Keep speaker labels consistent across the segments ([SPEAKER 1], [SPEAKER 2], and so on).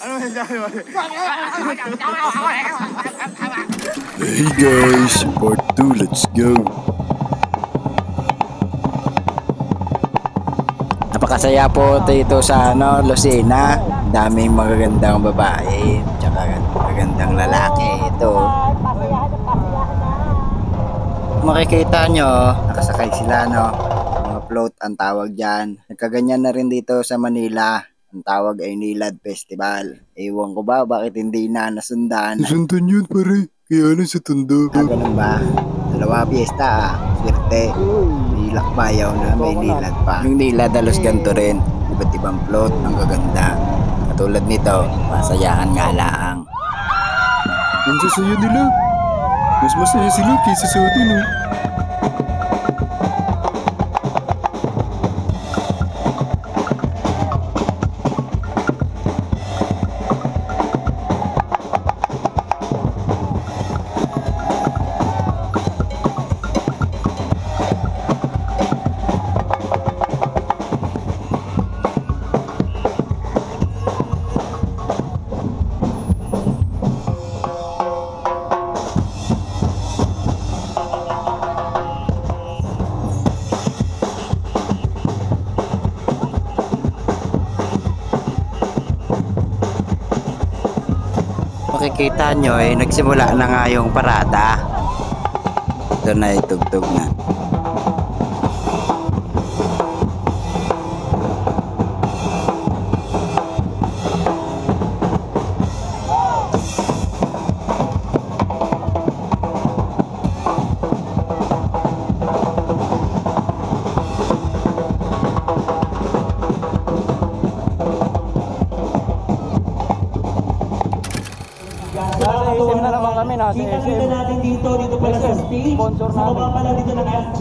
[SPEAKER 1] Hey guys, part 2, let's go. Napakasaya po dito sa Lucena. Daming magagandang babae, tsaka magagandang lalaki ito. Makikita nyo, nakasakay sila mga float ang tawag dyan. Nagkaganyan na rin dito sa Manila. Ang tawag ay Nilad Festival. Ewan ko ba bakit hindi na nasundan. Nasundan yun pare, kaya lang sa tondo. Ganun ba? Dalawa piyesta swerte. Ilak bayaw na may nilad pa. Yung nilad halos ganito rin. Iba't ibang float, ang gaganda. Katulad nito, masayaan nga lang. Ang sasaya nila. Mas masaya sila kaysa sa atin Makikita nyo nagsimula na nga yung parada. Ito na itugtog na.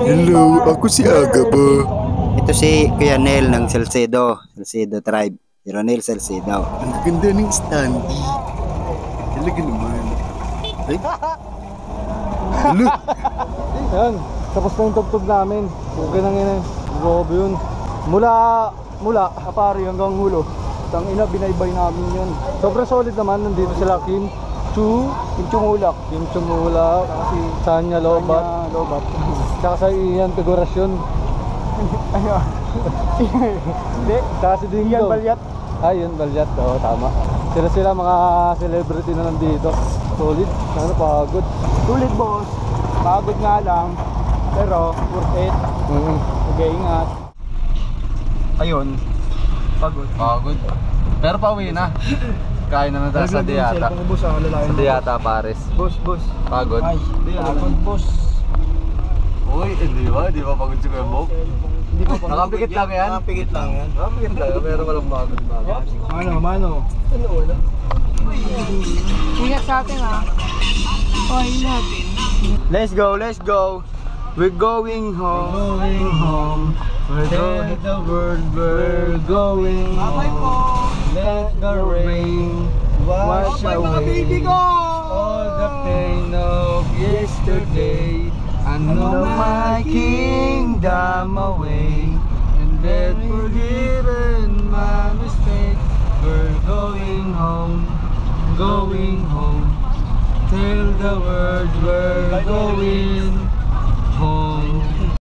[SPEAKER 1] Hello, ako si Aga ba? Ito si Kuya Nel ng Salcedo Tribe. Si Ronel Salcedo. Ang ganda ng standee. Talaga naman. Ay? Hello?
[SPEAKER 2] Yan, tapos na yung tugtog namin. Okay nang yun. Grabe yun. Mula Apari hanggang Hulo. Tang ina, binaybay namin yun. Sobrang solid naman. Nandito sila Kim Chumulak. Si Sanya Lobat. Tsaka sa Ian Figurasyon. Ayun. Hindi. Tsaka si Dingo. Ian Balyat. Ian Balyat. Oo, tama. Sila mga celebrity na nandito. Solid. Sana pagod.
[SPEAKER 3] Solid boss. Pagod nga lang. Pero worth it. Okay, ingat.
[SPEAKER 2] Ayun. Pagod. Pero pauwi na. Kain naman tayo sa Diata. Sa Diata, Paris.
[SPEAKER 3] Boss.
[SPEAKER 2] Pagod.
[SPEAKER 3] Ay, pagod boss.
[SPEAKER 2] Uy, hindi ba pagod si Kuya Bok? Nakapikit lang yan?
[SPEAKER 3] Nakapikit lang yan.
[SPEAKER 2] Nakapikit lang, pero walang pagod.
[SPEAKER 3] Mano? Ano wala? Ingat sa atin ha. Ingat.
[SPEAKER 2] Let's go. We're going home. We're going the world, we're going home. Let the rain wash away all the pain of yesterday. I know my kingdom away, and then forgiven my mistake. We're going home. Tell the world we're going home.